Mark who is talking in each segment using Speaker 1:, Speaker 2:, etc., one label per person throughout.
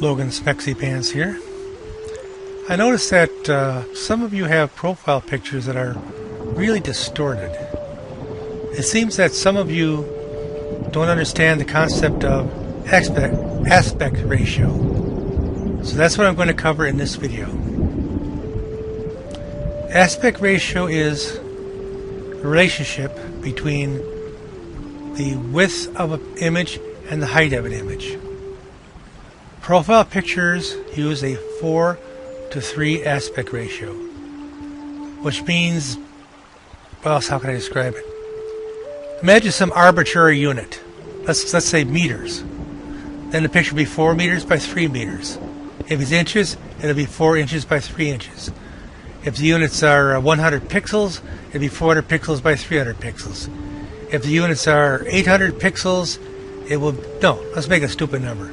Speaker 1: Logan Spexy Pants here. I noticed that some of you have profile pictures that are really distorted. It seems that some of you don't understand the concept of aspect ratio. So that's what I'm going to cover in this video. Aspect ratio is the relationship between the width of an image and the height of an image. Profile pictures use a 4:3 aspect ratio, which means, well, how can I describe it? Imagine some arbitrary unit. Let's say meters. Then the picture will be 4 meters by 3 meters. If it's inches, it'll be 4 inches by 3 inches. If the units are 100 pixels, it'll be 400 pixels by 300 pixels. If the units are 800 pixels, it will... No, let's make a stupid number.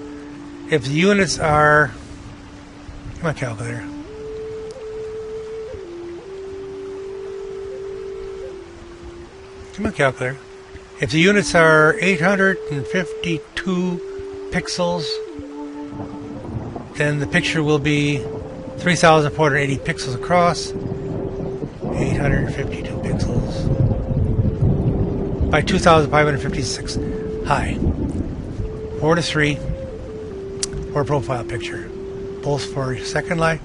Speaker 1: If the units are... Come on, calculator. Come on, calculator. If the units are 852 pixels, then the picture will be 3,480 pixels across, 852 pixels, by 2,556 high. 4:3 for a profile picture, both for second life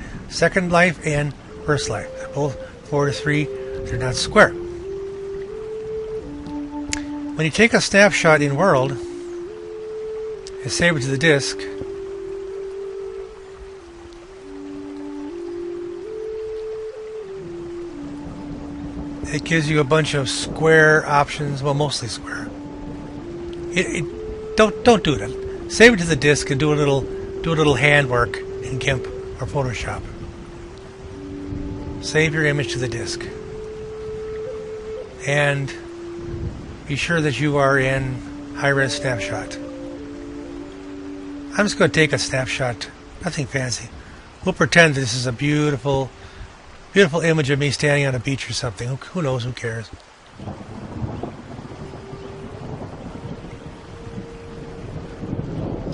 Speaker 1: and first life. They're both 4:3. They're not square. When you take a snapshot in world and save it to the disk, it gives you a bunch of square options, well, mostly square. Don't do that. Save it to the disk and do a little handwork in GIMP or Photoshop. Save your image to the disk, and be sure that you are in high-res snapshot. I'm just going to take a snapshot, nothing fancy. We'll pretend this is a beautiful image of me standing on a beach or something. Who knows? Who cares?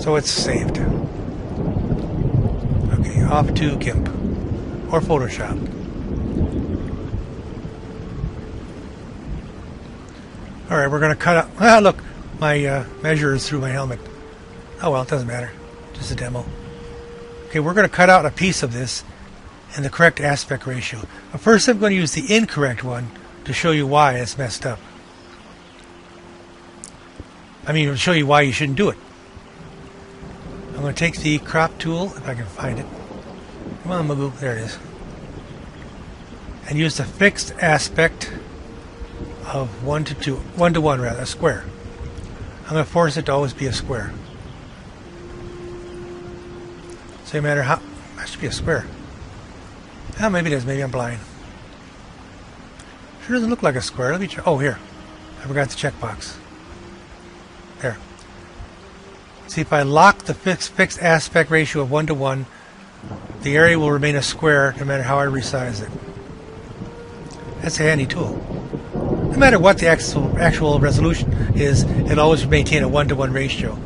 Speaker 1: So it's saved. Okay, off to GIMP or Photoshop. Alright, we're going to cut out... Ah, look, my measure is through my helmet. Oh well, it doesn't matter. Just a demo. Okay, we're going to cut out a piece of this in the correct aspect ratio. But first I'm going to use the incorrect one to show you why it's messed up. I mean, to show you why you shouldn't do it. I'm going to take the crop tool, if I can find it. Come on, Magoo, there it is. And use the fixed aspect of 1:1 rather, a square. I'm going to force it to always be a square. So no matter how... That should be a square. Oh, maybe it is. Maybe I'm blind. Sure doesn't look like a square. Let me check. Oh, here. I forgot the checkbox. There. See, if I lock the fixed aspect ratio of 1:1, the area will remain a square no matter how I resize it. That's a handy tool. No matter what the actual resolution is, it'll always maintain a 1:1 ratio.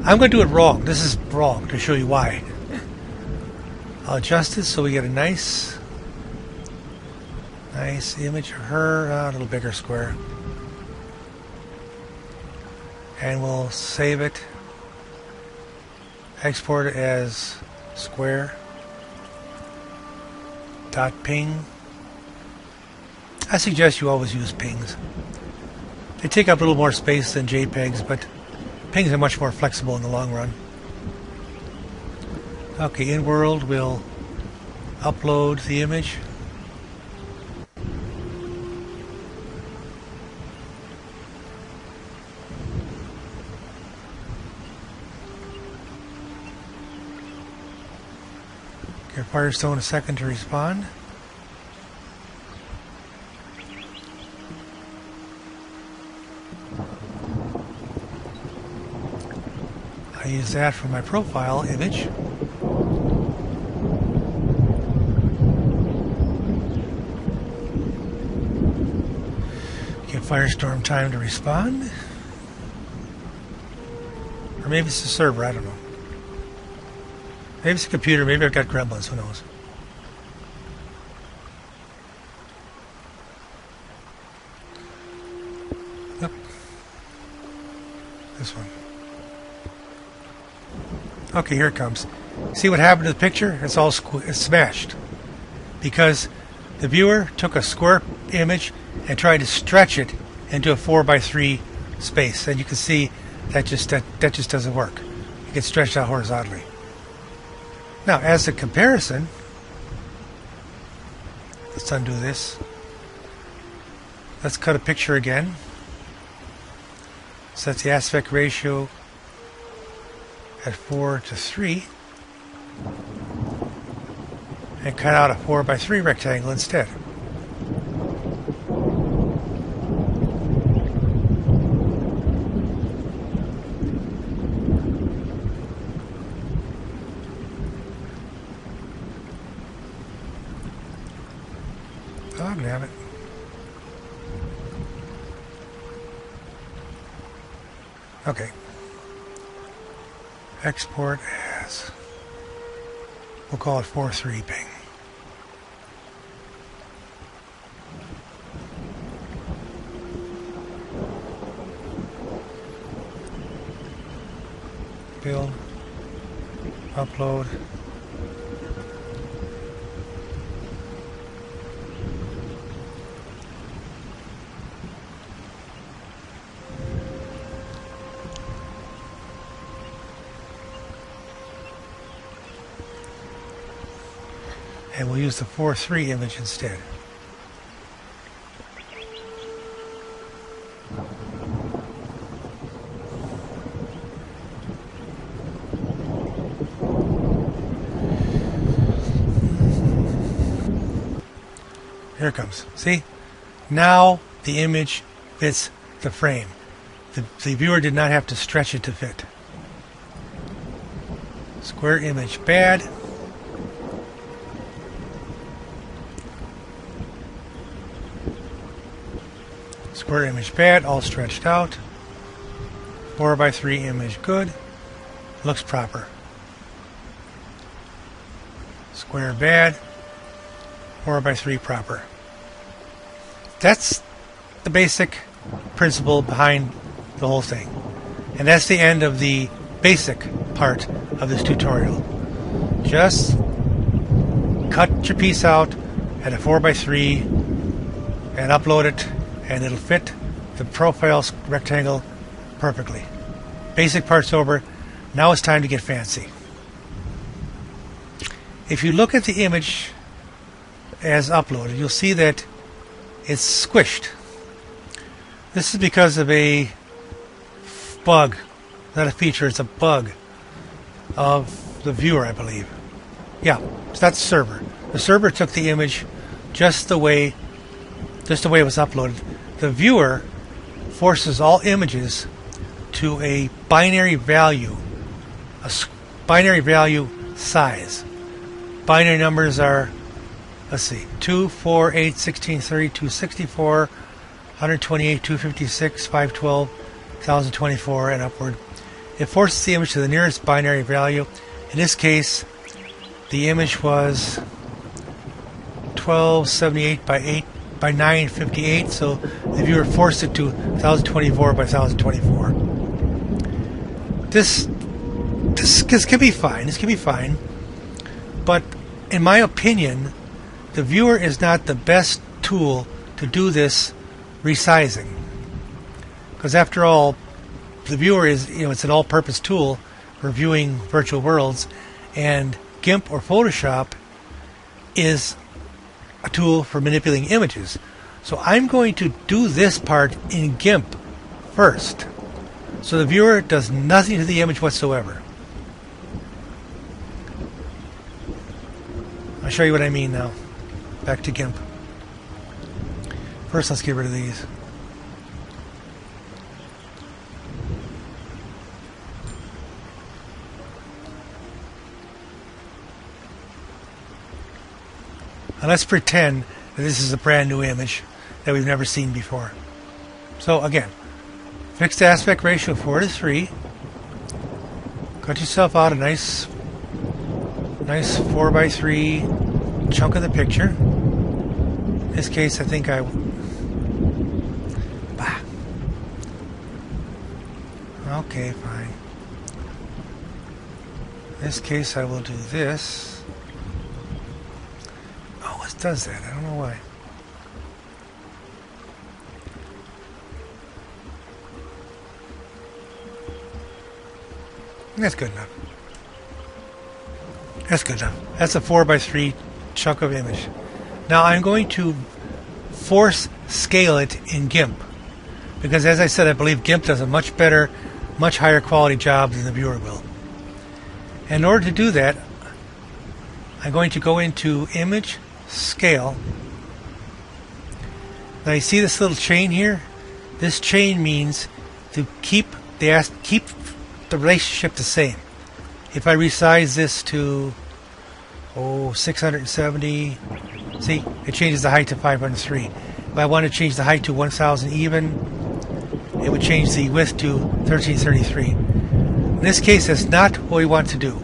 Speaker 1: I'm going to do it wrong. This is wrong to show you why. I'll adjust it so we get a nice image of her, a little bigger square. And we'll save it. Export it as square. .ping. I suggest you always use pings. They take up a little more space than JPEGs, but pings are much more flexible in the long run. Okay, in world we'll upload the image. Give Firestone a second to respond. I use that for my profile image. Give Firestorm time to respond. Or maybe it's the server, I don't know. Maybe it's a computer, maybe I've got gremlins, who knows. Yep. This one. Okay, here it comes. See what happened to the picture? It's all it's smashed. Because the viewer took a square image and tried to stretch it into a 4:3 space. And you can see that just doesn't work. It gets stretched out horizontally. Now, as a comparison, let's undo this. Let's cut a picture again. Set the aspect ratio at 4:3 and cut out a 4:3 rectangle instead. Oh, damn it. Okay. Export as, we'll call it 4:3 ping. Build, upload. And we'll use the 4:3 image instead. Here it comes. See? Now the image fits the frame. The viewer did not have to stretch it to fit. Square image bad. Square image bad, all stretched out. 4:3 image good. Looks proper. Square bad. 4:3 proper. That's the basic principle behind the whole thing. And that's the end of the basic part of this tutorial. Just cut your piece out at a 4:3 and upload it, and it'll fit the profile rectangle perfectly. Basic part's over. Now it's time to get fancy. If you look at the image as uploaded, you'll see that it's squished. This is because of a bug, not a feature, it's a bug of the viewer, I believe. Yeah, it's not the server. The server took the image just the way it was uploaded. The viewer forces all images to a binary value, binary value size. Binary numbers are, let's see, 2, 4, 8, 16, 32, 64, 128, 256, 512, 1024, and upward. It forces the image to the nearest binary value. In this case, the image was 1278 by 8 by 958, so the viewer forced it to 1024 by 1024. This can be fine. This can be fine, but in my opinion, the viewer is not the best tool to do this resizing, because after all, the viewer is, it's an all-purpose tool for viewing virtual worlds, and GIMP or Photoshop is a tool for manipulating images. So I'm going to do this part in GIMP first, so the viewer does nothing to the image whatsoever. I'll show you what I mean now. Back to GIMP. First, let's get rid of these. And let's pretend that this is a brand new image that we've never seen before. So again, fixed aspect ratio 4:3. Cut yourself out a nice Nice 4x3 chunk of the picture. In this case, I think okay, fine. In this case, I will do this. Oh, it does that. I don't know why. That's good enough. That's good enough. That's a 4x3 chunk of image. Now I'm going to force scale it in GIMP. Because as I said, I believe GIMP does a much better, much higher quality job than the viewer will. In order to do that, I'm going to go into Image, Scale. Now you see this little chain here? This chain means to keep the relationship the same. If I resize this to 670, see, it changes the height to 503. If I want to change the height to 1000 even, it would change the width to 1333. In this case, that's not what we want to do.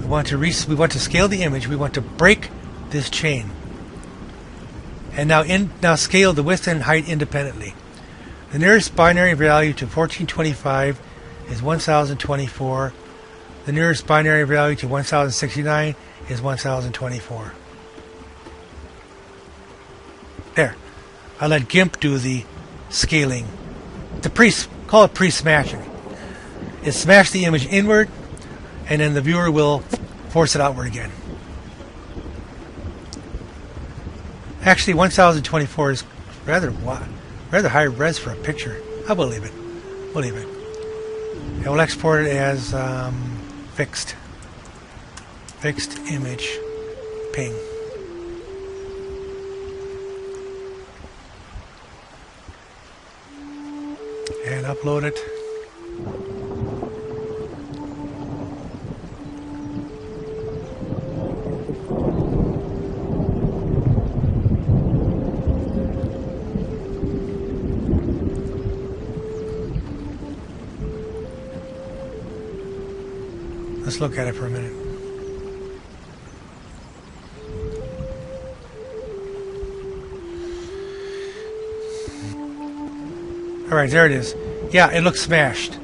Speaker 1: We want to scale the image. We want to break this chain, and now scale the width and height independently. The nearest binary value to 1425 is 1024. The nearest binary value to 1069 is 1024. There. I let GIMP do the scaling. Call it pre-smashing. It smashed the image inward, and then the viewer will force it outward again. Actually, 1024 is rather high res for a picture. I will leave it. We'll leave it. And we'll export it as fixed image ping. And upload it. Let's look at it for a minute. Alright, there it is. Yeah, it looks smashed.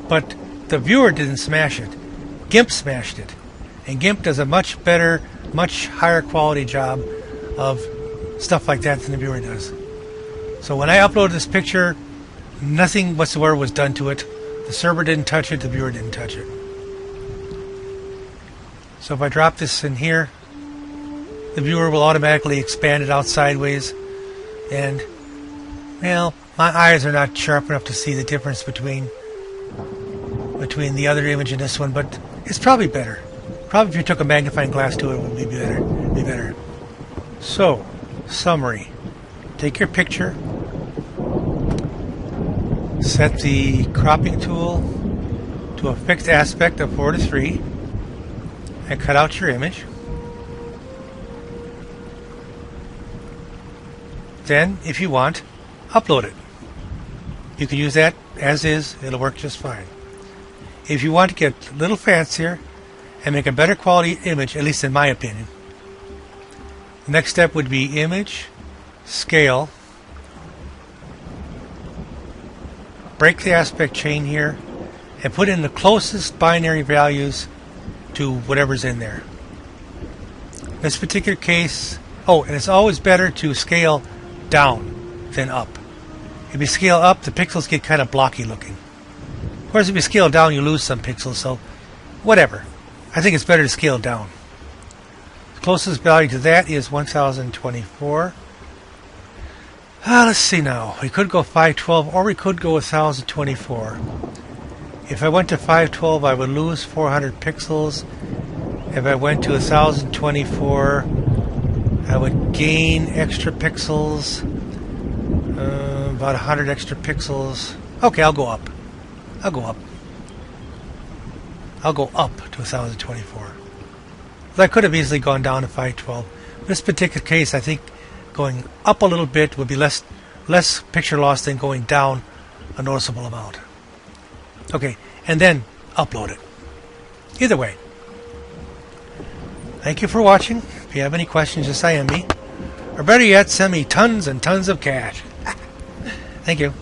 Speaker 1: But the viewer didn't smash it. GIMP smashed it. And GIMP does a much better, much higher quality job of stuff like that than the viewer does. So when I uploaded this picture, nothing whatsoever was done to it. The server didn't touch it, the viewer didn't touch it. So if I drop this in here, the viewer will automatically expand it out sideways. And, well, my eyes are not sharp enough to see the difference between the other image and this one, but it's probably better. Probably if you took a magnifying glass to it, it would be better. So, summary. Take your picture, set the cropping tool to a fixed aspect of 4:3, and cut out your image. Then, if you want, upload it. You can use that as is, it'll work just fine. If you want to get a little fancier and make a better quality image, at least in my opinion, the next step would be Image, Scale, break the aspect chain here, and put in the closest binary values to whatever's in there. In this particular case, and it's always better to scale down than up. If you scale up, the pixels get kind of blocky looking. Of course, if you scale down, you lose some pixels, so whatever. I think it's better to scale down. The closest value to that is 1024. Let's see now. We could go 512, or we could go 1024. If I went to 512, I would lose 400 pixels. If I went to 1024, I would gain extra pixels, about 100 extra pixels. Okay, I'll go up. I'll go up to 1024. But I could have easily gone down to 512. In this particular case, I think going up a little bit would be less picture loss than going down a noticeable amount. Okay, and then upload it. Either way. Thank you for watching. If you have any questions, just IM me. Or better yet, send me tons and tons of cash. Thank you.